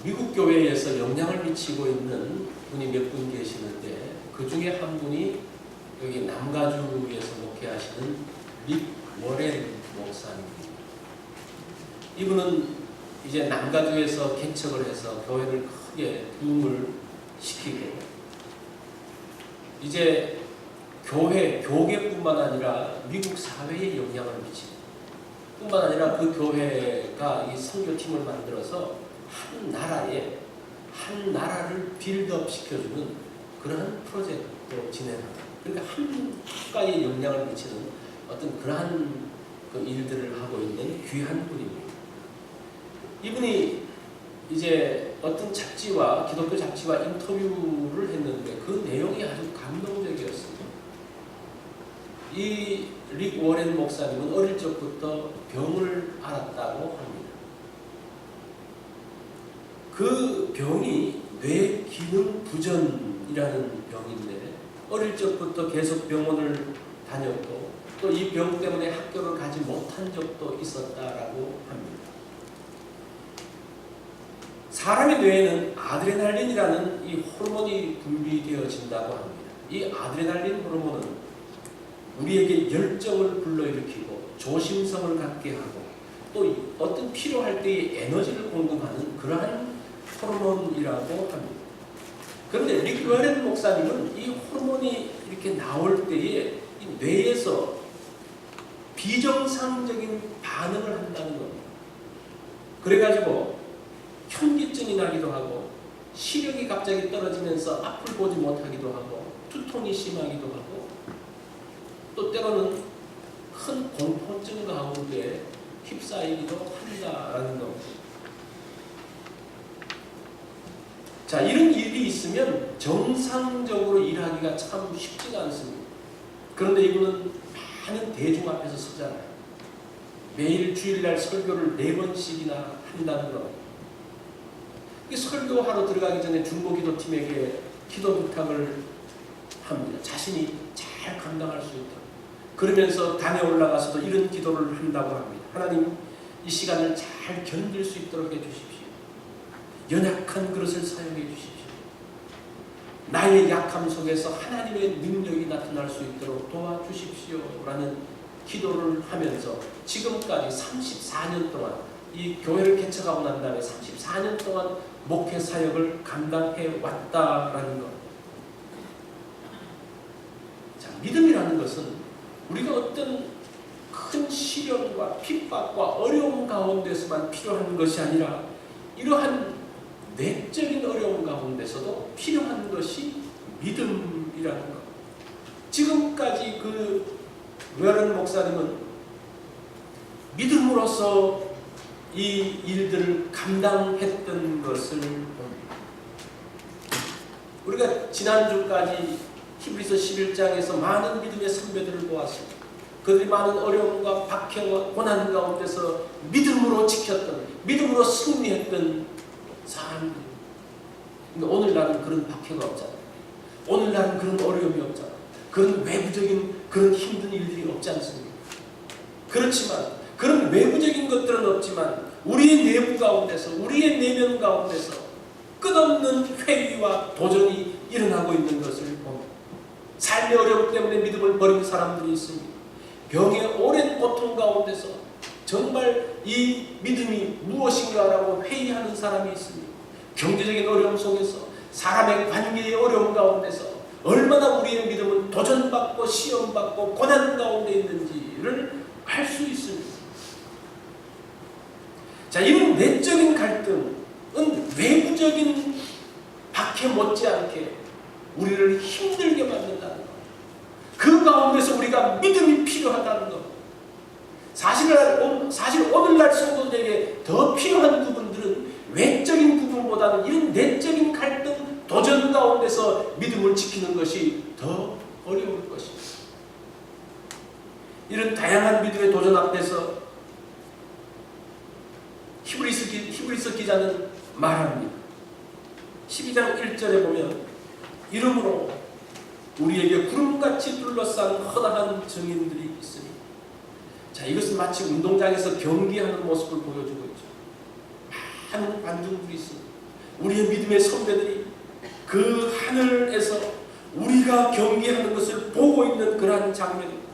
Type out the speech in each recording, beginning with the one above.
미국 교회에서 영향을 미치고 있는 분이 몇 분 계시는데 그 중에 한 분이 여기 남가주에서 목회하시는 릭 워렌 목사님입니다. 이분은 이제 남가주에서 개척을 해서 교회를 크게 부흥을 시키고 이제 교계뿐만 아니라 미국 사회에 영향을 미치고 뿐만 아니라 그 교회가 이 선교팀을 만들어서 한 나라를 빌드업 시켜주는 그러한 프로젝트로 진행합니다. 그러니까 한 국가에 영향을 미치는 어떤 그러한 그 일들을 하고 있는 귀한 분입니다. 이분이 이제 어떤 잡지와 기독교 잡지와 인터뷰를 했는데 그 내용이 아주 감동적이었습니다. 이 릭 워렌 목사님은 어릴 적부터 병을 앓았다고 합니다. 그 병이 뇌기능 부전이라는 병인데 어릴 적부터 계속 병원을 다녔고 또 이 병 때문에 학교를 가지 못한 적도 있었다라고 합니다. 사람의 뇌에는 아드레날린이라는 이 호르몬이 분비되어진다고 합니다. 이 아드레날린 호르몬은 우리에게 열정을 불러일으키고 조심성을 갖게 하고 또 어떤 필요할 때의 에너지를 공급하는 그러한 호르몬이라고 합니다. 그런데 릭 워렌 목사님은 이 호르몬이 이렇게 나올 때에 이 뇌에서 비정상적인 반응을 한다는 겁니다. 그래가지고 현기증이 나기도 하고 시력이 갑자기 떨어지면서 앞을 보지 못하기도 하고 두통이 심하기도 하고 또 때로는 큰 공포증 가운데 휩싸이기도 한다라는 겁니다. 자, 이런 일이 있으면 정상적으로 일하기가 참 쉽지가 않습니다. 그런데 이분은 많은 대중 앞에서 서잖아요. 매일 주일날 설교를 4번씩이나 한다는 겁니다. 설교하러 들어가기 전에 중보기도팀에게 기도 부탁을 합니다. 자신이 잘 감당할 수 있도록. 그러면서 단에 올라가서도 이런 기도를 한다고 합니다. 하나님, 이 시간을 잘 견딜 수 있도록 해주십시오. 연약한 그릇을 사용해 주십시오. 나의 약함 속에서 하나님의 능력이 나타날 수 있도록 도와주십시오. 라는 기도를 하면서 지금까지 34년 동안 이 교회를 개척하고 난 다음에 34년 동안 목회 사역을 감당해 왔다라는 것. 자, 믿음이라는 것은 우리가 어떤 큰 시련과 핍박과 어려움 가운데서만 필요한 것이 아니라 이러한 내적인 어려움 가운데서도 필요한 것이 믿음이라는 것. 지금까지 그 워렌 목사님은 믿음으로써 이 일들을 감당했던 것을 봅니다. 우리가 지난주까지 히브리서 11장에서 많은 믿음의 선배들을 보았습니다. 그들이 많은 어려움과 박해와 고난 가운데서 믿음으로 지켰던, 믿음으로 승리했던 사람들. 근데 오늘날은 그런 박해가 없잖아요. 오늘날은 그런 어려움이 없잖아요. 그런 외부적인 그런 힘든 일들이 없지 않습니까? 그렇지만 그런 외부적인 것들은 없지만 우리의 내부 가운데서, 우리의 내면 가운데서 끝없는 회의와 도전이 일어나고 있는 것을 봅니다. 삶의 어려움 때문에 믿음을 버린 사람들이 있습니다. 병의 오랜 고통 가운데서 정말 이 믿음이 무엇인가라고 회의하는 사람이 있습니다. 경제적인 어려움 속에서, 사람의 관계의 어려움 가운데서 얼마나 우리의 믿음은 도전받고 시험받고 고난 가운데 있는지를 알 수 있습니다. 자, 이런 내적인 갈등은 외부적인 박해 못지않게 우리를 힘들게 만든다는 것. 그 가운데서 우리가 믿음이 필요하다는 것. 사실 오늘날 성도들에게 더 필요한 부분들은 외적인 부분보다는 이런 내적인 갈등, 도전 가운데서 믿음을 지키는 것이 더 어려울 것입니다. 이런 다양한 믿음의 도전 앞에서 히브리서 기자는 말합니다. 12장 1절에 보면 이러므로 우리에게 구름같이 둘러싼 허다한 증인들이 있으니. 자, 이것은 마치 운동장에서 경기하는 모습을 보여주고 있죠. 많은 관중들이 있습니다. 우리의 믿음의 선배들이 그 하늘에서 우리가 경기하는 것을 보고 있는 그러한 장면입니다.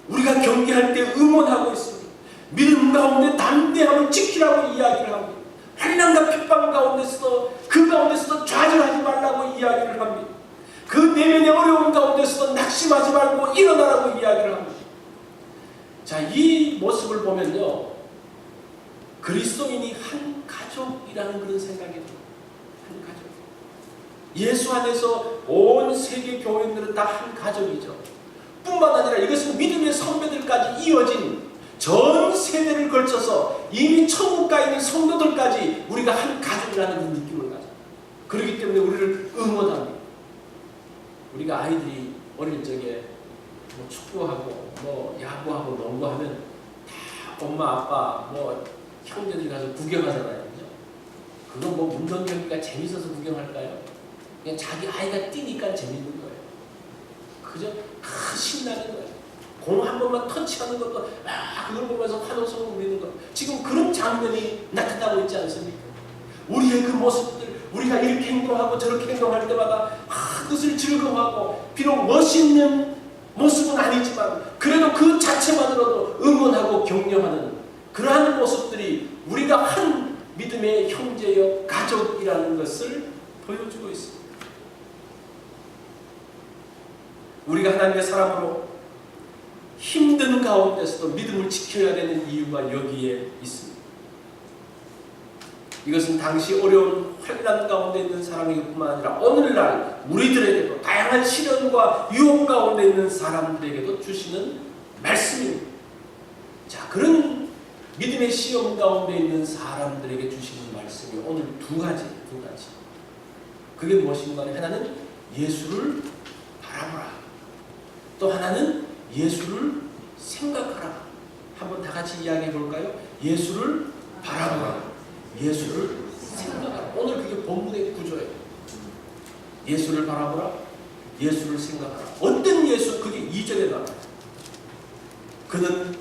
우리가 경기할 때 응원하고 있습니다. 믿음 가운데 담대함을 지키라고 이야기를 합니다. 환난과 핍박 가운데서도 그 가운데서도 좌절하지 말라고 이야기를 합니다. 그 내면의 어려움 가운데서도 낙심하지 말고 일어나라고 이야기를 합니다. 자, 이 모습을 보면요, 그리스도인이 한 가족이라는 그런 생각이 듭니다. 한 가족. 예수 안에서 온 세계 교회들은 다 한 가족이죠. 뿐만 아니라 이것은 믿음의 선배들까지 이어진 전 세대를 걸쳐서 이미 천국 가 있는 성도들까지 우리가 한 가족이라는 그런 느낌을 가져. 그렇기 때문에 우리를 응원합니다. 우리가 아이들이 어릴 적에 뭐 축구하고 뭐 야구하고 농구하면 다 엄마 아빠 뭐 형제들이 가서 구경하잖아요. 그죠? 그건 뭐 운동 경기가 재밌어서 구경할까요? 그냥 자기 아이가 뛰니까 재밌는 거예요. 그죠? 신나는 거예요. 공 한 번만 터치하는 것도 그걸 보면서 환호성을 울리는 거. 지금 그런 장면이 나타나고 있지 않습니까? 우리의 그 모습들, 우리가 이렇게 행동하고 저렇게 행동할 때마다 그것을 즐거워하고, 비록 멋있는 모습은 아니지만 그래도 그 자체만으로도 응원하고 격려하는 그러한 모습들이 우리가 한 믿음의 형제여 가족이라는 것을 보여주고 있습니다. 우리가 하나님의 사람으로 힘든 가운데서도 믿음을 지켜야 되는 이유가 여기에 있습니다. 이것은 당시 어려운 환난 가운데 있는 사람에게뿐만 아니라 오늘날 우리들에게도 다양한 시련과 유혹 가운데 있는 사람들에게도 주시는 말씀입니다. 자, 그런 믿음의 시험 가운데 있는 사람들에게 주시는 말씀이 오늘 두 가지. 그게 무엇인가? 하나는 예수를 바라보라. 또 하나는 예수를 생각하라. 한번 다 같이 이야기해 볼까요? 예수를 바라보라. 예수를 생각하라. 오늘 그게 본문의 구조예요. 예수를 바라보라. 예수를 생각하라. 어떤 예수? 그게 2절에 나와요. 그는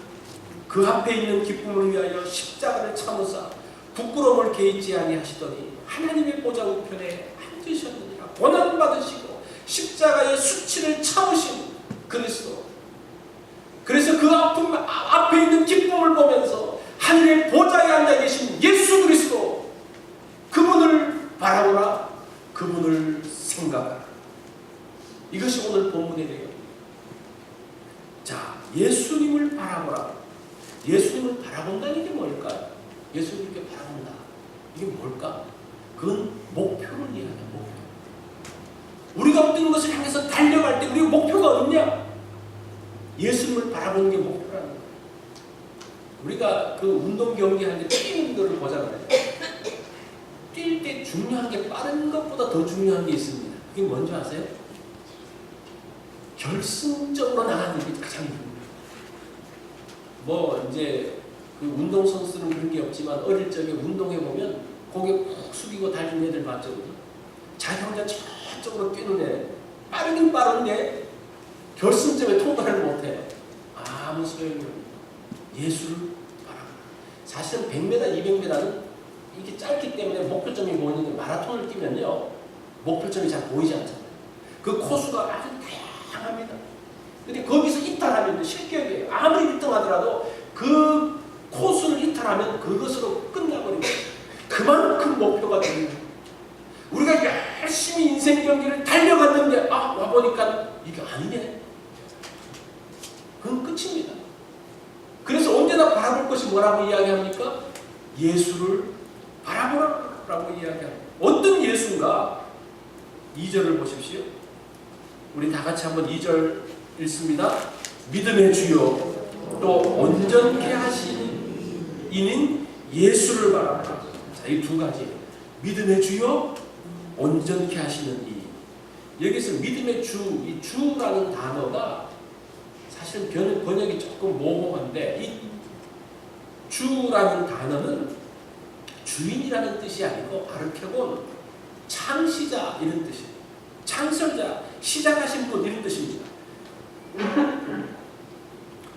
그 앞에 있는 기쁨을 위하여 십자가를 참으사 부끄러움을 개의치 아니하시더니 하나님의 보좌 우편에 앉으셨느니라. 고난 받으시고 십자가의 수치를 참으신 그리스도. 그래서 그 아픔 앞에 있는 기쁨을 보면서 하늘의 보좌에 앉아 계신 예수 그리스도, 그분을 바라보라. 그분을 생각하라. 이것이 오늘 본문의 내용입니다. 자, 예수님을 바라보라. 예수님을 바라본다는 게 뭘까요? 예수님을 이렇게 바라본다. 이게 뭘까? 그건 목표를 이야기해요. 목표. 우리가 어떤 것을 향해서 달려갈 때 우리의 목표가 어딨냐? 예수님을 바라보는 게 목표라는 거예요. 우리가 그 운동 경기할 때 뛰는 거를 보잖아요. 뛸 때 중요한 게 빠른 것보다 더 중요한 게 있습니다. 그게 뭔지 아세요? 결승적으로 나가는 게 가장 중요해요. 뭐 이제 그 운동선수들은 그런 게 없지만 어릴 적에 운동해보면 고개 푹 숙이고 달리는 애들 봤죠. 자기 혼자 저쪽으로 뛰는 애, 빠르긴 빠른데 결승점에 통과를 못해요. 아무 소용이 없습니다. 예수를 바라보라. 사실은 100m, 200m는 이렇게 짧기 때문에 목표점이 보이는데 마라톤을 뛰면요, 목표점이 잘 보이지 않잖아요. 그 코스가 아주 다양합니다. 근데 거기서 이탈하면 실격이에요. 아무리 1등하더라도 그 코스를 이탈하면 그것으로 끝나버립니다. 그만큼 목표가 중요해요. 우리가 열심히 인생 경기를 달려갔는데 와보니까 이게 아니네. 그건 끝입니다. 그래서 언제나 바라볼 것이 뭐라고 이야기합니까? 예수를 바라보라고 이야기합니다. 어떤 예수인가? 2절을 보십시오. 우리 다 같이 한번 2절 읽습니다. 믿음의 주요 또 온전케 하시는 이는 예수를 바라보라. 자, 이 두 가지. 믿음의 주요, 온전케 하시는 이. 여기서 믿음의 주, 이 주라는 단어가 사실 번역이 조금 모호한데, 이 주라는 단어는 주인이라는 뜻이 아니고 아르케곤, 창시자 이런 뜻이에요. 창설자, 시작하신 분 이런 뜻입니다.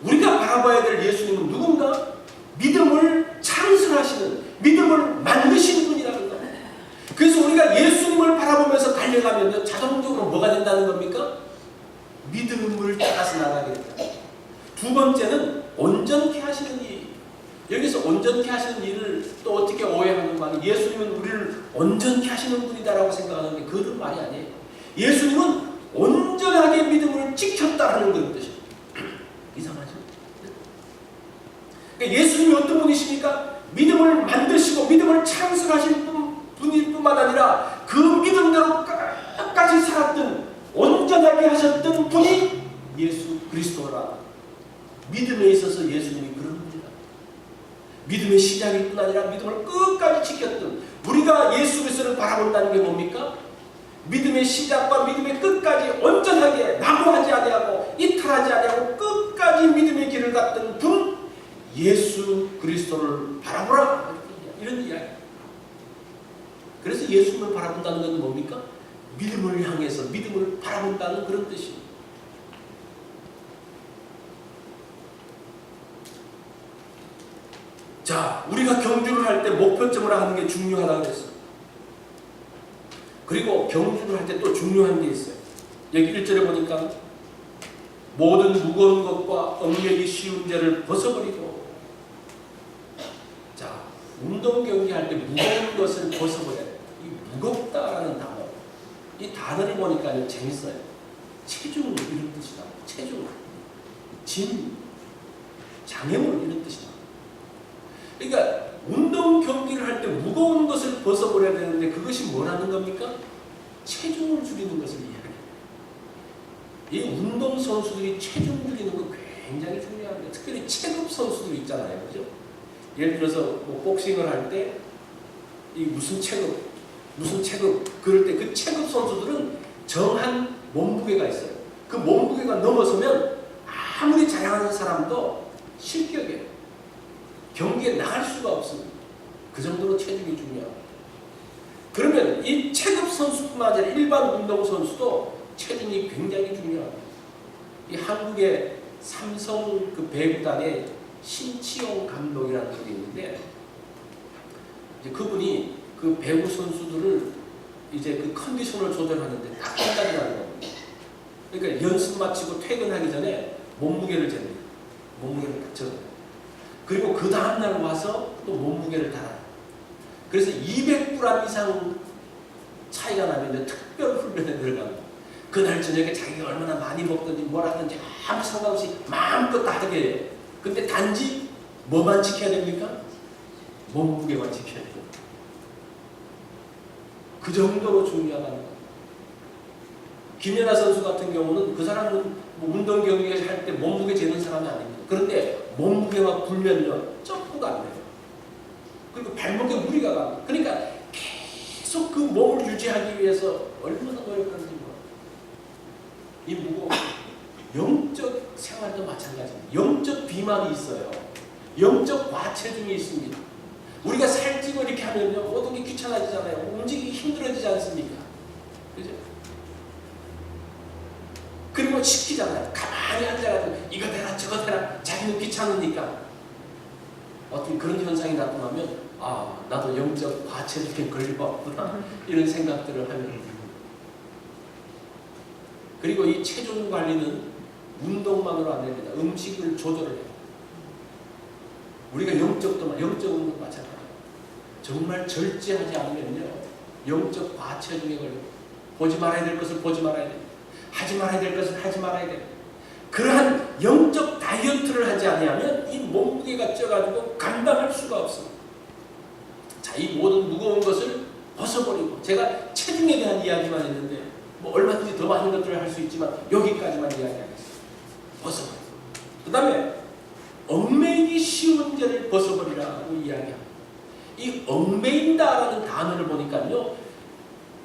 우리가 바라봐야 될 예수님은 누군가? 믿음을 창설하시는, 믿음을 만드신 분이라는 겁니다. 그 달려가면 자동적으로 뭐가 된다는 겁니까? 믿음을 따라서 나가게 된다. 두 번째는 온전케 하시는 일. 여기서 온전케 하시는 일을 또 어떻게 오해하는 말이 예수님은 우리를 온전케 하시는 분이다라고 생각하는데 그런 말이 아니에요. 예수님은 온전하게 믿음을 지켰다라는 그런 뜻이에요. 이상하죠? 그러니까 예수님이 어떤 분이십니까? 믿음을 만드시고 믿음을 창설하신 분일 뿐만 아니라 그 믿음대로 끝까지 살았던 온전하게 하셨던 분이 예수 그리스도라. 믿음에 있어서 예수님이 그런 분이다. 믿음의 시작일 뿐 아니라 믿음을 끝까지 지켰던, 우리가 예수 그리스도를 바라본다는 게 뭡니까? 믿음의 시작과 믿음의 끝까지 온전하게 낙오하지 아니하고 이탈하지 아니하고 끝까지 믿음의 길을 갔던 분, 예수 그리스도를 바라보라, 이런 이야기. 그래서 예수님을 바라본다는 것은 뭡니까? 믿음을 향해서 믿음을 바라본다는 그런 뜻입니다. 자, 우리가 경주를 할 때 목표점을 하는 게 중요하다고 했어요. 그리고 경주를 할 때 또 중요한 게 있어요. 여기 1절에 보니까 모든 무거운 것과 얽매기 쉬운 죄를 벗어버리고, 자, 운동 경기할 때 무거운 것을 벗어버려야 돼요. 이 무겁다라는 단어, 이 단어를 보니까 재밌어요. 체중 이런 뜻이다. 체중, 짐, 장애물 이런 뜻이다. 그러니까 운동 경기를 할 때 무거운 것을 벗어버려야 되는데 그것이 뭐라는 겁니까? 체중을 줄이는 것을 이야기해요. 이 운동 선수들이 체중 줄이는 거 굉장히 중요합니다. 특별히 체급 선수들 있잖아요, 그죠? 예를 들어서 뭐 복싱을 할 때 이 무슨 체급 그럴 때 그 체급 선수들은 정한 몸무게가 있어요. 그 몸무게가 넘어서면 아무리 잘하는 사람도 실격이에요. 경기에 나갈 수가 없습니다. 그 정도로 체중이 중요합니다. 그러면 이 체급 선수뿐만 아니라 일반 운동 선수도 체중이 굉장히 중요합니다. 이 한국의 삼성 그 배구단의 신치용 감독이라는 분이 있는데, 이제 그분이 그 배구 선수들을 이제 그 컨디션을 조절하는데 딱 한 가지라는 겁니다. 그러니까 연습 마치고 퇴근하기 전에 몸무게를 잽니다. 몸무게를 딱 적어요. 그리고 그 다음날 와서 또 몸무게를 달아요. 그래서 200g 이상 차이가 나면 특별 훈련에 들어갑니다. 그날 저녁에 자기가 얼마나 많이 먹든지 뭘 하든지 아무 상관없이 마음껏 다 하게 해요. 근데 단지 뭐만 지켜야 됩니까? 몸무게만 지켜야 돼요. 그 정도로 중요하다는 거예요. 김연아 선수 같은 경우는 그 사람은 뭐 운동 경기 할 때 몸무게 재는 사람이 아닙니다. 그런데 몸무게가 불면요 점프가 안 돼요. 그리고 발목에 무리가 갑니다. 그러니까 계속 그 몸을 유지하기 위해서 얼마나 노력하는지 몰라요. 이 무거운 영적 생활도 마찬가지입니다. 영적 비만이 있어요. 영적 과체중이 있습니다. 우리가 살찌고 이렇게 하면요 모든 게 귀찮아지잖아요. 움직이기 힘들어지지 않습니까? 그죠? 그리고 시키잖아요. 가만히 앉아가지고 이거 대라 저거 대라. 자기는 귀찮으니까. 어떤 그런 현상이 나타나면 아 나도 영적 과체중에 걸려왔구나 이런 생각들을 하면, 그리고 이 체중 관리는 운동만으로 안 됩니다. 음식을 조절을 해요. 우리가 영적도 마찬가지예요. 정말 절제하지 않으면요 영적 과체중에 걸려요. 보지 말아야 될 것을 보지 말아야 돼요. 하지 말아야 될 것을 하지 말아야 돼요. 그러한 영적 다이어트를 하지 않으면 이 몸무게가 쪄가지고 감당할 수가 없습니다. 자, 이 모든 무거운 것을 벗어버리고, 제가 체중에 대한 이야기만 했는데 뭐 얼마든지 더 많은 것들을 할 수 있지만 여기까지만 이야기하겠습니다. 벗어버리고, 그 다음에 얽매이기 쉬운 죄를 벗어버리라고 이야기합니다. 이 얽매인다라는 단어를 보니까요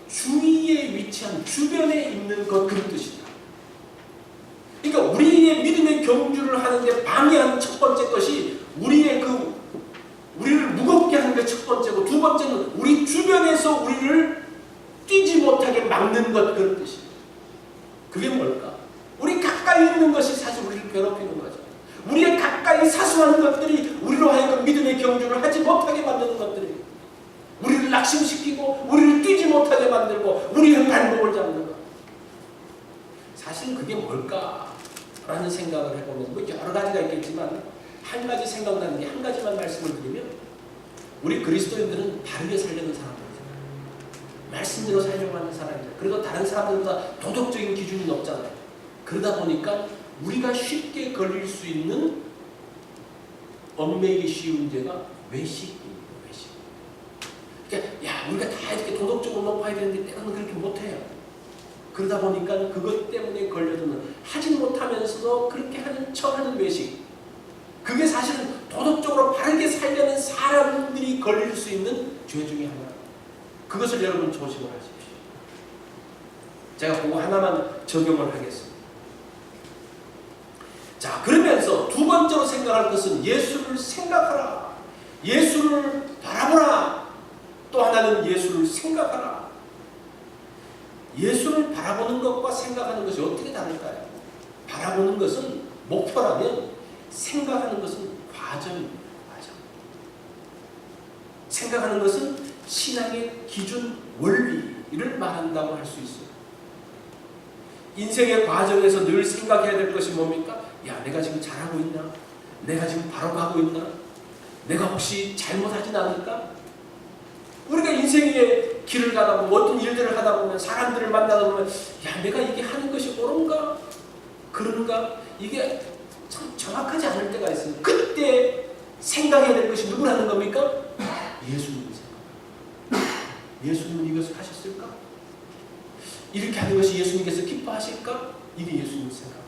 주위에 위치한 주변에 있는 것 그런 뜻이다. 그러니까 우리의 믿음의 경주를 하는데 방해하는 첫 번째 것이 우리의 우리를 무겁게 하는 게 첫 번째고, 두 번째는 우리 주변에서 우리를 뛰지 못하게 막는 것 그런 뜻이에요. 그게 뭘까? 우리 가까이 있는 것이 사실 우리를 괴롭히는 거죠. 우리의 가까이 사소한 것들이 우리로 하여금 믿음의 경주를 하지 못하게 만드는 것들이에요. 우리를 낙심시키고 우리를 뛰지 못하게 못하게 만들고 우리의 발목을 잡는 것. 사실 그게 뭘까라는 생각을 해보면 뭐 여러 가지가 있겠지만 한 가지 생각나는 게 한 가지만 말씀을 드리면 우리 그리스도인들은 바르게 살려는 사람들이잖아요. 말씀대로 살려고 하는 사람이잖아요. 그리고 다른 사람들보다 도덕적인 기준이 높잖아요. 그러다 보니까 우리가 쉽게 걸릴 수 있는 얽매이기 쉬운 죄가 외식입니다. 외식. 그러니까 야 우리가 다 이렇게 도덕적으로 높아야 되는데 때로는 그렇게 못해요. 그러다 보니까 그것 때문에 걸려드는 하지 못하면서도 그렇게 하는 척하는 외식. 그게 사실은 도덕적으로 바르게 살려는 사람들이 걸릴 수 있는 죄 중에 하나. 그것을 여러분 조심을 하십시오. 제가 그거 하나만 적용을 하겠습니다. 자, 그러면서 두 번째로 생각할 것은 예수를 생각하라. 예수를 바라보라. 또 하나는 예수를 생각하라. 예수를 바라보는 것과 생각하는 것이 어떻게 다를까요? 바라보는 것은 목표라면 생각하는 것은 과정입니다. 과정. 생각하는 것은 신앙의 기준 원리를 말한다고 할 수 있어요. 인생의 과정에서 늘 생각해야 될 것이 뭡니까? 야, 내가 지금 잘하고 있나? 내가 지금 바로 가고 있나? 내가 혹시 잘못하진 않을까? 우리가 인생의 길을 가다 보면 어떤 일들을 하다 보면 사람들을 만나다 보면 야, 내가 이게 하는 것이 옳은가? 그런가? 이게 참 정확하지 않을 때가 있어요. 그때 생각해야 될 것이 누구라는 겁니까? 예수님이 생각. 예수님은 이것을 하셨을까? 이렇게 하는 것이 예수님께서 기뻐하실까? 이게 예수님 생각.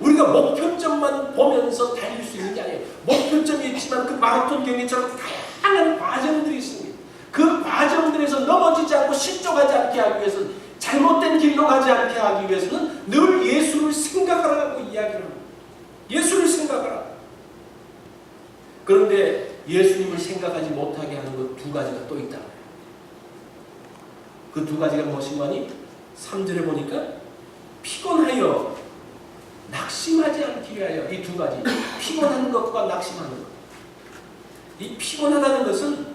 우리가 목표점만 보면서 달릴 수 있는 게 아니에요. 목표점이 있지만 그 마라톤 경기처럼 다양한 과정들이 있습니다. 그 과정들에서 넘어지지 않고 실족하지 않게 하기 위해서는, 잘못된 길로 가지 않게 하기 위해서는 늘 예수를 생각하라고 이야기를 합니다. 예수를 생각하라. 그런데 예수님을 생각하지 못하게 하는 것 두 가지가 또 있다. 그 두 가지가 무엇인가니? 3절에 보니까 피곤하여 낙심하지 않기 위하여. 이 두 가지, 피곤한 것과 낙심하는 것. 이 피곤하다는 것은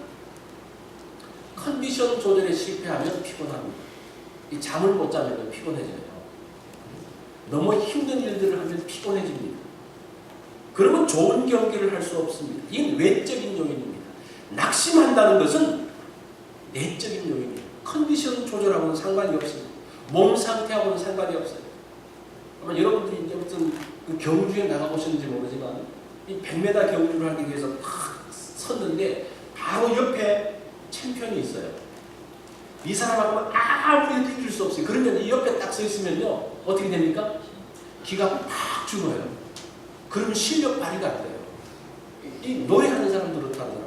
컨디션 조절에 실패하면 피곤합니다. 이 잠을 못 자면 피곤해져요. 너무 힘든 일들을 하면 피곤해집니다. 그러면 좋은 경기를 할 수 없습니다. 이건 외적인 요인입니다. 낙심한다는 것은 내적인 요인입니다. 컨디션 조절하고는 상관이 없습니다. 몸 상태하고는 상관이 없어요. 아마 여러분들이 이제 무슨 그 경주에 나가보셨는지 모르지만 이 100m 경주를 하기 위해서 탁 섰는데 바로 옆에 챔피언이 있어요. 이 사람하고는 아무리 해도 이길 수 없어요. 그러면 이 옆에 딱 서 있으면요 어떻게 됩니까? 기가 팍 죽어요. 그러면 실력 발휘가 안 돼요. 이 노래하는 사람도 그렇다더라.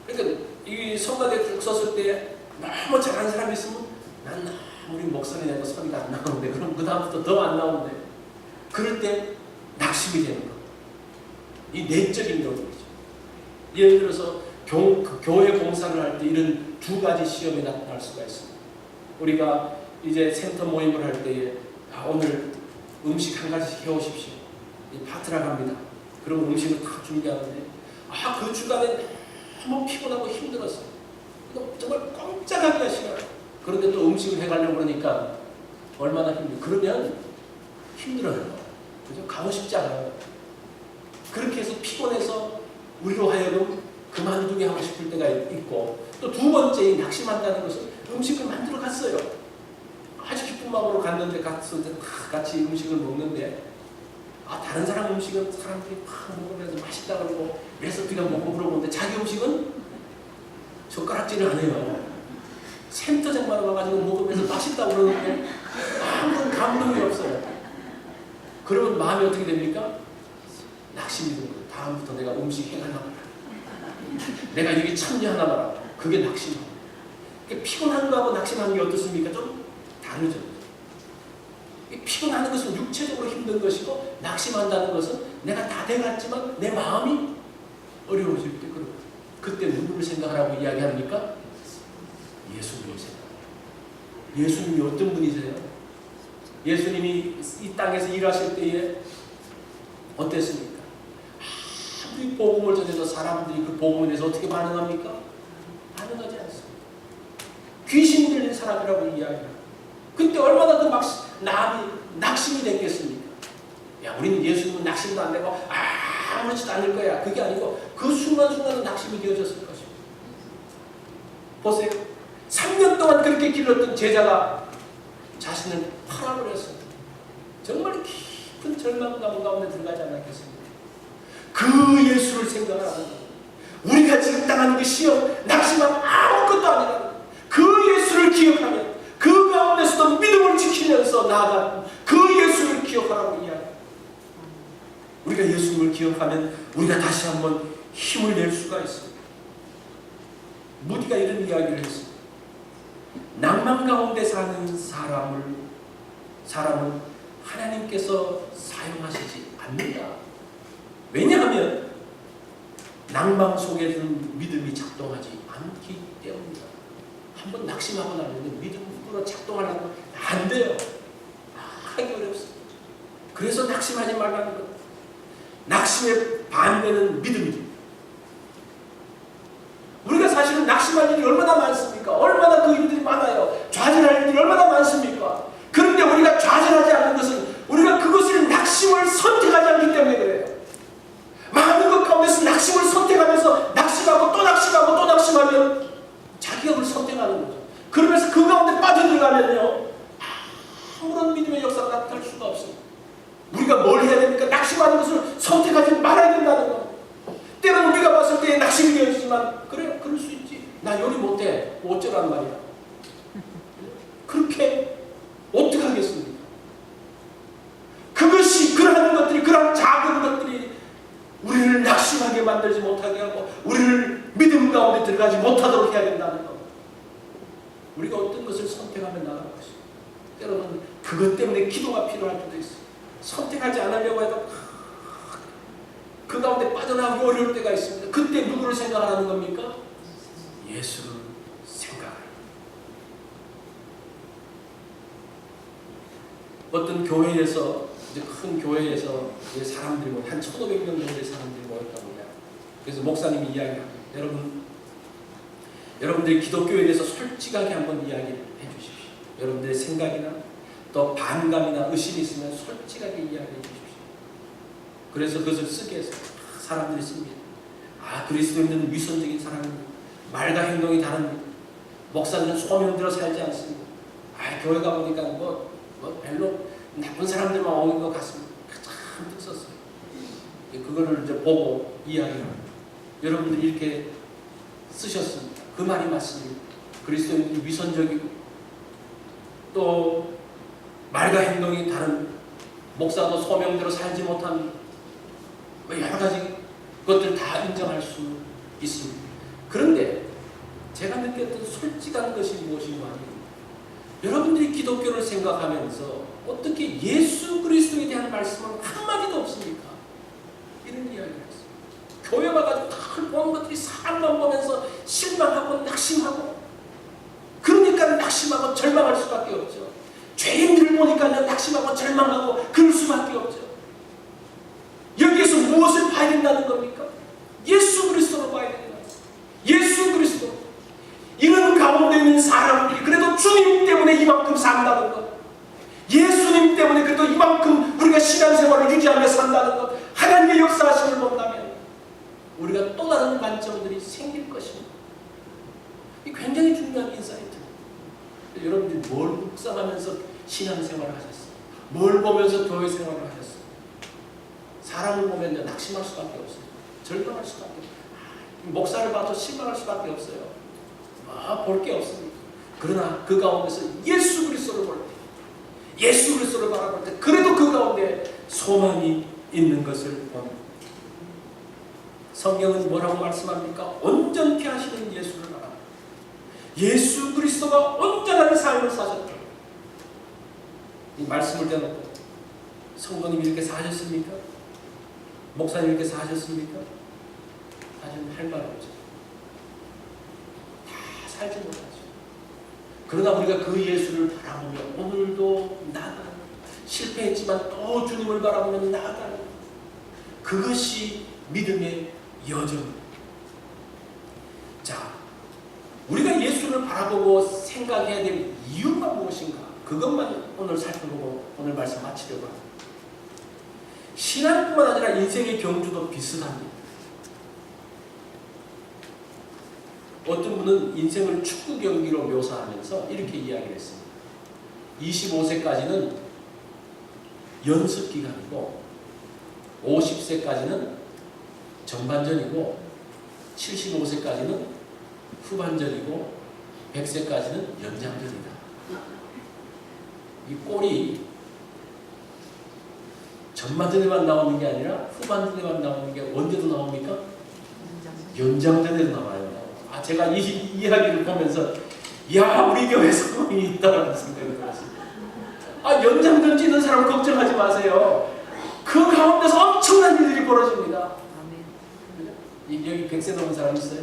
그러니까 이 성가대에 쭉 섰을 때 너무 잘하는 사람이 있으면 난 아무리 목소리 내고 소리가 안 나오는데, 그럼 그 다음부터 더 안 나오는데, 그럴 때 낙심이 되는 거. 이 내적인 요인이죠. 예를 들어서 교회 공사를 할 때 이런 두 가지 시험이 나타날 수가 있습니다. 우리가 이제 센터 모임을 할 때에 오늘 음식 한 가지씩 해오십시오. 파트라 갑니다. 그럼 음식을 다 준비하는데 그 주간에 너무 피곤하고 힘들었어요. 정말 꼼짝하기가 싫어요. 그런데 또 음식을 해가려고 그러니까 얼마나 그러면 힘들어요. 그죠? 가고 싶지 않아요. 그렇게 해서 피곤해서 우리로 하여금 그만두게 하고 싶을 때가 있고, 또 두 번째 낙심한다는 것은 음식을 만들어 갔어요. 아주 기쁜 마음으로 갔는데 같이 음식을 먹는데 다른 사람 음식은 사람들이 막 먹으면서 맛있다 그러고 레시피가 먹고 물어보는데 자기 음식은 젓가락질을 안 해요. 센터장만 와가지고 먹으면서 맛있다 그러는데 아무런 감동이 없어요. 그러면 마음이 어떻게 됩니까? 낙심이 드는 거예요. 다음부터 내가 음식 해가나 봐라. 내가 이게 참여하나 봐라. 그게 낙심입니다. 피곤한 거하고 낙심하는 게 어떻습니까? 좀 다르죠. 피곤하는 것은 육체적으로 힘든 것이고, 낙심한다는 것은 내가 다 돼갔지만 내 마음이 어려워질 때, 그때 누구를 생각하라고 이야기합니까? 예수님을 생각해요. 예수님이 어떤 분이세요? 예수님이 이 땅에서 일하실 때에 어땠습니까? 아무리 복음을 전해서 사람들이 그 복음에 대해서 어떻게 반응합니까? 반응하지 않습니다. 귀신 들린 사람이라고 이야기합니다. 그때 얼마나 그 낙심이 됐겠습니까? 야, 우리는 예수님은 낙심도 안 되고 아무렇지도 않을 거야. 그게 아니고 그 순간순간은 낙심이 되어졌을 것입니다. 보세요. 3년 동안 그렇게 길렀던 제자가 자신을 팔아버렸습니다. 정말 깊은 절망감 가운데 들어가지 않았겠습니까? 그 예수를 생각하는 거예요. 우리가 지금 당하는 그 시험, 낙심하면 아무것도 아니라 그 예수를 기억하면 그 가운데서도 믿음을 지키면서 나아가는 그 예수를 기억하라고 이야기합니다. 우리가 예수님을 기억하면 우리가 다시 한번 힘을 낼 수가 있습니다. 무디가 이런 이야기를 했습니다. 낭만 가운데 사는 사람은 하나님께서 사용하시지 않는다. 왜냐하면 낭만 속에는 믿음이 작동하지 않기 때문이다. 한번 낙심하고 나면 믿음으로 작동하려면 안 돼요. 하기 어렵습니다. 그래서 낙심하지 말라는 것. 낙심의 반대는 믿음입니다. 우리가 사실은 낙심할 일이 얼마나 많습니까? 얼마나 그 일들이 많아요. 좌절할 일들이 얼마나 많습니까? 그런데 우리가 좌절하지 않는 것은 우리가 그것을 낙심을 선택하지 않기 때문에 그래요. 많은 것 가운데서 낙심을 선택하면서 낙심하고 또 낙심하고 또 낙심하면 자기가 그걸 선택하는 거죠. 그러면서 그 가운데 빠져들어가면요, 아무런 믿음의 역사가 나타날 수가 없습니다. 우리가 뭘 해야 됩니까? 낙심하는 것을 선택하지 말아야 된다는 겁니다. 때로는 우리가 봤을 때 낙심이 되어지지만 그래, 그럴 수 있지. 나 요리 못해. 어쩌란 말이야. 그렇게 어떻게 하겠습니까? 그것이 그러한 것들이, 그러한 작은 것들이 우리를 낙심하게 만들지 못하게 하고 우리를 믿음 가운데 들어가지 못하도록 해야 된다는 겁니다. 우리가 어떤 것을 선택하면 나가는 것입니다. 때로는 그것 때문에 기도가 필요할 때도 있어요. 선택하지 않으려고 해도 그 가운데 빠져나오기 어려울 때가 있습니다. 그때 누구를 생각하는 겁니까? 예수를 생각하는. 어떤 교회에서, 이제 큰 교회에서 사람들이 한 1,500명 정도의 사람들이 모였답니다. 그래서 목사님이 이야기합니다. 여러분들이 기독교에 대해서 솔직하게 한번 이야기를 해주십시오. 여러분들의 생각이나 또 반감이나 의심이 있으면 솔직하게 이야기해 주십시오. 그래서 그것을 쓰게 해서 사람들이 씁니다. 그리스도인은 위선적인 사람입니다. 말과 행동이 다릅니다. 목사님은 소명대로 살지 않습니다. 교회가 보니까 별로 나쁜 사람들만 오는 것 같습니다. 참 뜻썼어요. 그거를 이제 보고 이야기합니다. 여러분들이 이렇게 쓰셨습니다. 그 말이 맞습니다. 그리스도인은 위선적이고 또 말과 행동이 다른, 목사도 소명대로 살지 못한 여러 가지 것들 다 인정할 수 있습니다. 그런데 제가 느꼈던 솔직한 것이 무엇인가 하면, 여러분들이 기독교를 생각하면서 어떻게 예수 그리스도에 대한 말씀은 한마디도 없습니까? 이런 이야기를 했어요. 교회 와가지고 다 보는 것들이 사람만 보면서 실망하고 낙심하고, 그러니까 낙심하고 절망할 수밖에 없죠. 죄인들을 보니까 낙심하고 절망하고 그럴 수밖에 없죠. 여기에서 무엇을 봐야 된다는 겁니까? 예수 그리스도로 봐야 된다. 예수 그리스도. 이런 가운데 있는 사람들이 그래도 주님 때문에 이만큼 산다는 것, 예수님 때문에 그래도 이만큼 우리가 신앙생활을 유지하며 산다는 것, 하나님의 역사하심을 본다면 우리가 또 다른 관점들이 생길 것입니다. 이 굉장히 중요한 인사이트입니다. 여러분들이 뭘 묵상하면서 신앙생활을 하셨어요? 뭘 보면서 교회 생활을 하셨어요? 사람을 보면 낙심할 수밖에 없어요. 절망할 수밖에 없어요. 목사를 봐도 실망할 수밖에 없어요. 볼 게 없습니다. 그러나 그 가운데서 예수 그리스도를 볼 때, 예수 그리스도를 바라볼 때, 그래도 그 가운데 소망이 있는 것을 봅니다. 성경은 뭐라고 말씀합니까? 온전케 하시는 예수를 바랍니다. 예수 그리스도가 온전한 삶을 사셨다. 이 말씀을 대놓고 성도님이 이렇게 사셨습니까? 목사님 이렇게 사셨습니까? 사실 할 말 없죠. 다 살지 못하죠. 그러나 우리가 그 예수를 바라보며 오늘도 나아가는, 실패했지만 또 주님을 바라보며 나아가는, 그것이 믿음의 여정입니다. 자, 우리가 예수를 바라보고 생각해야 될 이유가 무엇인가? 그것만 오늘 살펴보고 오늘 말씀 마치려고 합니다. 신앙뿐만 아니라 인생의 경주도 비슷합니다. 어떤 분은 인생을 축구 경기로 묘사하면서 이렇게 이야기를 했습니다. 25세까지는 연습 기간이고 50세까지는 전반전이고 75세까지는 후반전이고 100세까지는 연장전이다. 이 골이 전반전에만 나오는 게 아니라 후반전에만 나오는 게 언제도 나옵니까? 연장전에도 나와요. 제가 이 이야기를 보면서 야, 우리 교회 성공이 있다는 생각이 들었습니다. 연장전 뛰는 사람 걱정하지 마세요. 그 가운데서 엄청난 일들이 벌어집니다. 여기 100세 넘은 사람 있어요?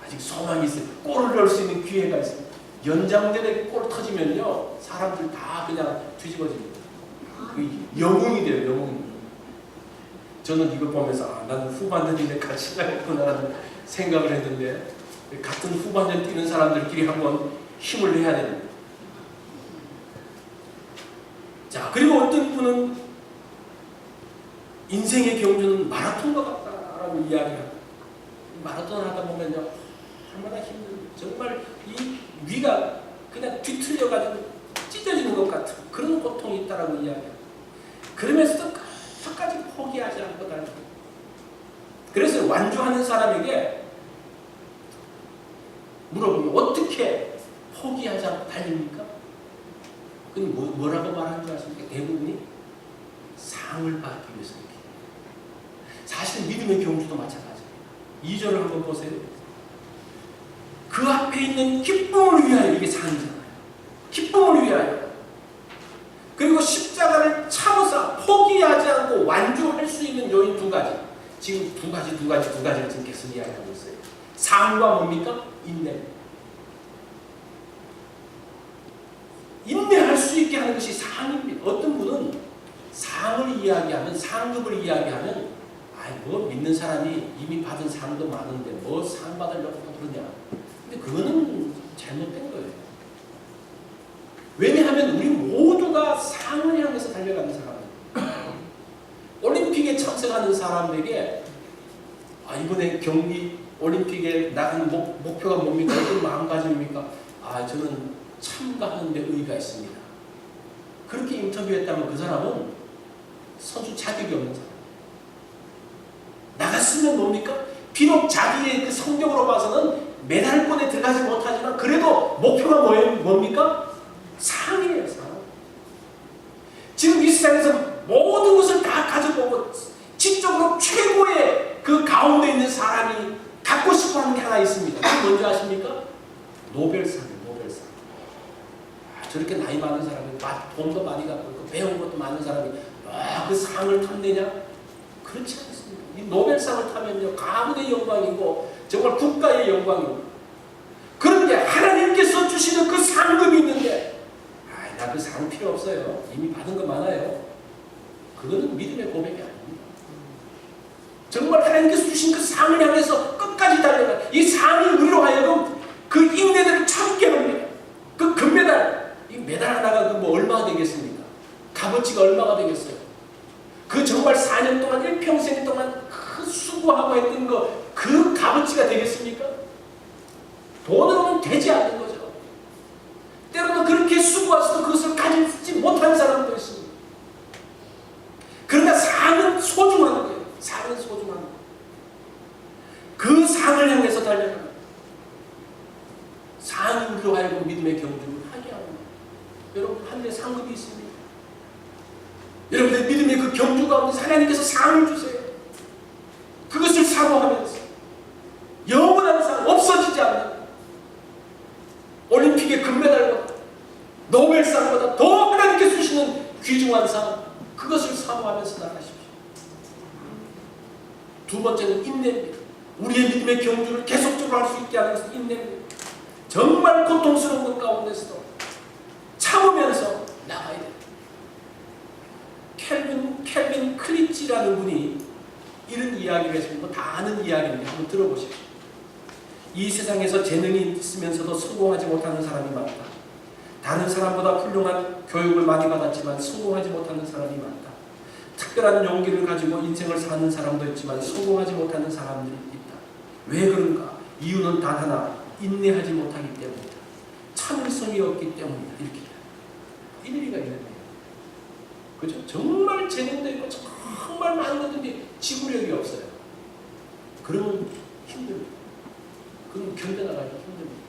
아직 소망이 있어요. 골을 넣을 수 있는 기회가 있습니다. 연장전에 골 터지면요, 사람들 다 그냥 뒤집어집니다. 그 영웅이 돼요, 영웅. 저는 이거 보면서 나는 후반전인데 같이 가야겠구나라는 생각을 했는데, 같은 후반전 뛰는 사람들끼리 한번 힘을 내야 됩니다. 자, 그리고 어떤 분은 인생의 경주는 마라톤과 같다라고 이야기합니다. 마라톤을 하다 보면요, 얼마나 힘든, 정말 이 위가 그냥 뒤틀려가지고 찢어지는 것 같은 그런 고통이 있다라고 이야기합니다. 그러면서도 끝까지 포기하지 않고 달리고. 그래서 완주하는 사람에게 물어보면 어떻게 포기하지 않고 달립니까? 그럼 뭐라고 말하는 줄 아십니까? 대부분이 상을 받기 위해서 이렇게. 사실 믿음의 경주도 마찬가지예요. 2절을 한번 보세요. 그 앞에 있는 기쁨을 위하여, 이게 상이잖아요. 기쁨을 위하여. 그리고 십자가를 참으사 포기하지 않고 완주할 수 있는 요인 두 가지. 지금 두 가지를 지금 계속 이야기하고 있어요. 상과 뭡니까? 인내. 인내할 수 있게 하는 것이 상입니다. 어떤 분은 상을 이야기하면, 상급을 이야기하면, 뭐 믿는 사람이 이미 받은 상도 많은데 뭐 상 받으려고 그러냐. 근데 그거는 잘못된 거예요. 왜냐하면 우리 모두가 상을 향해서 달려가는 사람이에요. 올림픽에 참석하는 사람에게 이번에 경기 올림픽에 나가는 목표가 뭡니까? 어떤 마음가짐입니까? 저는 참가하는 데 의의가 있습니다. 그렇게 인터뷰했다면 그 사람은 선수 자격이 없는 사람. 나갔으면 뭡니까? 비록 자기의 그 성적으로 봐서는 메달권에 들어가지 못하지만 그래도 목표가 뭡니까? 상이에요, 상. 지금 이 세상에서 모든 것을 다 가져보고 지적으로 최고의 그 가운데 있는 사람이 갖고 싶어 하는 게 하나 있습니다. 그게 뭔지 아십니까? 노벨상이에요, 노벨상. 저렇게 나이 많은 사람이 돈도 많이 갖고 있고 배운 것도 많은 사람이 그 상을 탐내냐? 그렇지 않습니다. 이 노벨상을 타면요, 가문의 영광이고 정말 국가의 영광이고. 그런데 하나님께서 주시는 그 상급이 있는데 나 그 상 필요 없어요. 이미 받은 거 많아요. 그거는 믿음의 고백이 아닙니다. 정말 하나님께서 주신 그 상을 향해서 끝까지 달려가. 이 상이 우리로 하여금 그 인내들을 참게 합니다. 그 금메달, 이 메달 하나가 뭐 얼마가 되겠습니까? 값어치가 얼마가 되겠어요? 그 정말 4년 동안, 1평생 동안 그 수고하고 했던 거, 그 값어치가 되겠습니까? 돈으로는 되지 않는 거죠. 때로는 그렇게 수고해서도 그것을 가지지 못하는 사람도 있습니다. 그러나 상은 소중한 거예요. 상은 소중한 거예요. 그 상을 향해서 달려가는 거예요. 상이 우리로 하여금 믿음의 경주를 하게 합니다. 여러분, 하늘에 상급이 있습니다. 여러분의 믿음의 그 경주 가운데 하나님께서 상을 주세요. 그것을 사모하면서 영원한 상, 없어지지 않는 올림픽의 금메달보다 노벨상보다 더 하나님께서 주시는 귀중한 상, 그것을 사모하면서 나가십시오. 두 번째는 인내입니다. 우리의 믿음의 경주를 계속적으로 할 수 있게 하는 것은 인내입니다. 정말 고통스러운 것 가운데서도 참으면서 나가야 돼요. 켈빈 클리치라는 분이 이런 이야기를 했습니다. 다 아는 이야기인데 한번 들어보십시오. 이 세상에서 재능이 있으면서도 성공하지 못하는 사람이 많다. 다른 사람보다 훌륭한 교육을 많이 받았지만 성공하지 못하는 사람이 많다. 특별한 용기를 가지고 인생을 사는 사람도 있지만 성공하지 못하는 사람들이 있다. 왜 그런가? 이유는 단 하나, 인내하지 못하기 때문이다. 참을성이 없기 때문이다. 이렇게 일리가 있는 거예요. 그죠? 정말 재능도 있고 정말 많은 것들이 지구력이 없어요. 그러면 힘듭니다. 그럼 견뎌나가기 힘듭니다.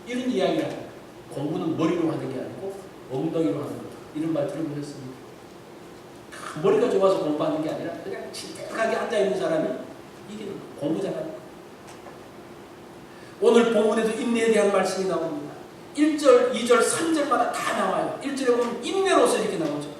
이런 이야기를 합니다. 공부는 머리로 하는 게 아니고 엉덩이로 하는 거다. 이런 말 들어보셨습니까? 머리가 좋아서 공부하는 게 아니라 그냥 침착하게 앉아있는 사람이 이게 공부 잘하는 거예요. 오늘 본문에도 인내에 대한 말씀이 나옵니다. 1절, 2절, 3절마다 다 나와요. 1절에 보면 인내로서 이렇게 나오죠.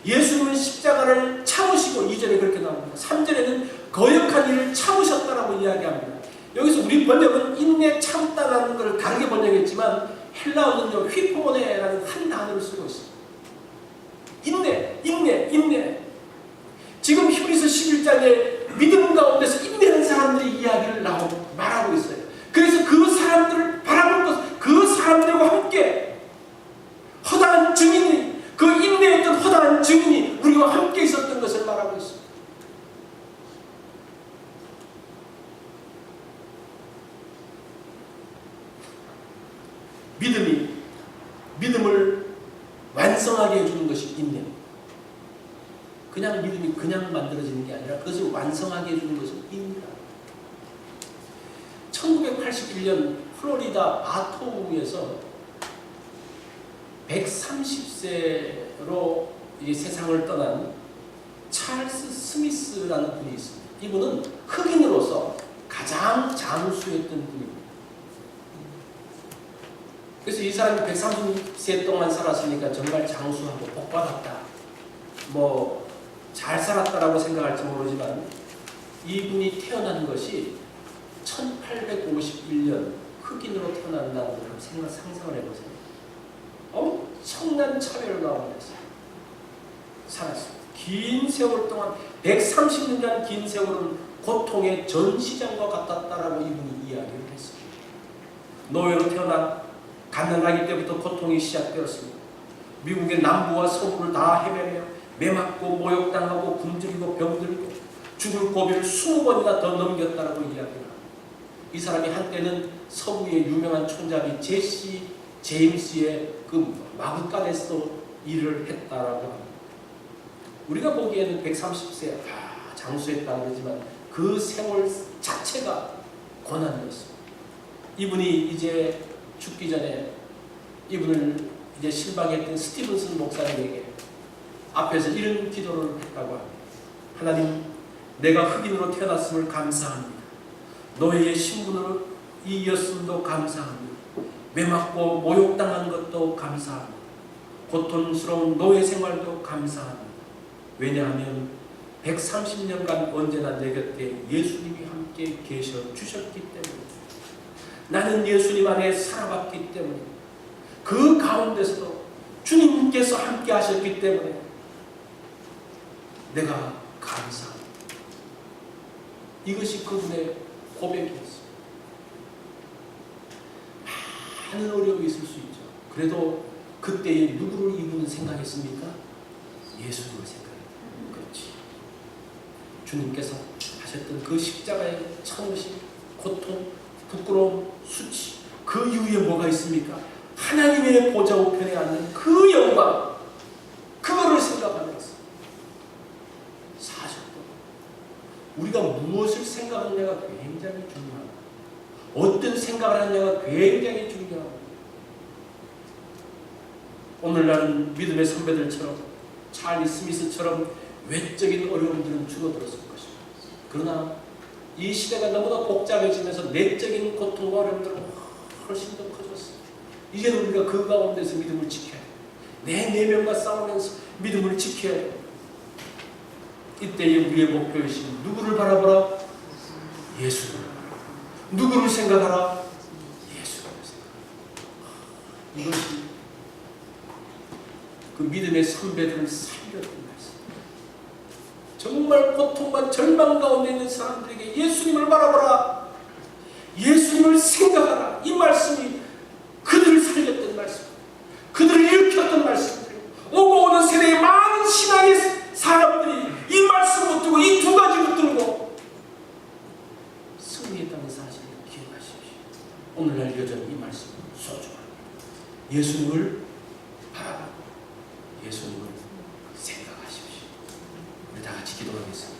예수님은 십자가를 참으시고 2절에 그렇게 나옵니다. 3절에는 거역한 일을 참으셨다라고 이야기합니다. 여기서 우리 번역은 인내 참다라는 걸 다르게 번역했지만 헬라어는요 휘포네라는 한 단어를 쓰고 있습니다. 인내, 인내, 인내. 지금 히브리서 11장에 믿음 가운데서 인내하는 사람들의 이야기를 말하고 있어요. 그래서 그 사람들을 바라볼 것, 그 사람들과 함께 허다한 증인이, 그 인내했던 허다한 증인이 우리와 함께 있었던 것을 말하고 있습니다. 믿음을 완성하게 해주는 것이 인내. 그냥 믿음이 그냥 만들어지는 게 아니라 그것을 완성하게 해주는 것이 인내다. 1981년 플로리다 아토우에서 130세로 이 세상을 떠난 찰스 스미스라는 분이 있습니다. 이분은 흑인으로서 가장 장수했던 분입니다. 그래서 이 사람이 130세 동안 살았으니까 정말 장수하고 복받았다, 잘 살았다라고 생각할지 모르지만 이분이 태어난 것이 1851년 흑인으로 태어난다는 걸 상상을 해보세요. 엄청난 차별 가운데서 살았습니다. 긴 세월 동안 130년 긴 세월은 고통의 전시장과 같았다라고 이분이 이야기를 했습니다. 노예로 태어나 갓난아기 때부터 고통이 시작되었습니다. 미국의 남부와 서부를 다 헤매며 매맞고 모욕당하고 굶주리고 병들고 죽을 고비를 20번이나 더 넘겼다라고 이야기합니다. 이 사람이 한때는 서부의 유명한 촌잡이 제시 제임스의 그 마구간에서 일을 했다라고 합니다. 우리가 보기에는 130세 장수했다 그러지만 그 세월 자체가 고난이었습니다. 이분이 이제 죽기 전에 이분을 이제 실망했던 스티븐슨 목사님에게 앞에서 이런 기도를 했다고 합니다. 하나님, 내가 흑인으로 태어났음을 감사합니다. 노예의 신분으로 이었음도 감사합니다. 매맞고 모욕당한 것도 감사합니다. 고통스러운 노예 생활도 감사합니다. 왜냐하면 130년간 언제나 내 곁에 예수님이 함께 계셔 주셨기 때문입니다. 나는 예수님 안에 살아왔기 때문에 그 가운데서도 주님께서 함께 하셨기 때문에 내가 감사합니다. 이것이 그분의 고백이었습니다. 많은 어려움이 있을 수 있죠. 그래도 그때에 누구를 이분은 생각했습니까? 예수님을 생각했다. 그렇지. 주님께서 하셨던 그 십자가의 참으심, 고통, 부끄러움, 수치, 그 이후에 뭐가 있습니까? 하나님의 보좌 우편에 앉는 그 영광, 그거를 생각하면서 사셨고, 우리가 무엇을 생각하느냐가 굉장히 중요합니다. 어떤 생각을 하느냐가 굉장히 중요합니다. 오늘날은 믿음의 선배들처럼 찰리 스미스처럼 외적인 어려움들은 줄어들었을 것입니다. 그러나 이 시대가 너무나 복잡해지면서 내적인 고통과 어려움들은 훨씬 더 커졌습니다. 이제는 우리가 그 가운데서 믿음을 지켜야 돼요. 내 내면과 싸우면서 믿음을 지켜야 돼요. 이때의 우리의 목표이신 누구를 바라보라? 예수를. 누구를 생각하라? 예수를 생각하라. 이것이 그 믿음의 선배들을 살렸던 말씀. 정말 고통과 절망 가운데 있는 사람들에게 예수님을 바라보라. 예수님을 생각하라. 승리했다는 사실을 기억하십시오. 오늘날 여전히 이 말씀은 소중합니다. 예수님을 바라보고 예수님을 생각하십시오. 우리 다 같이 기도하겠습니다.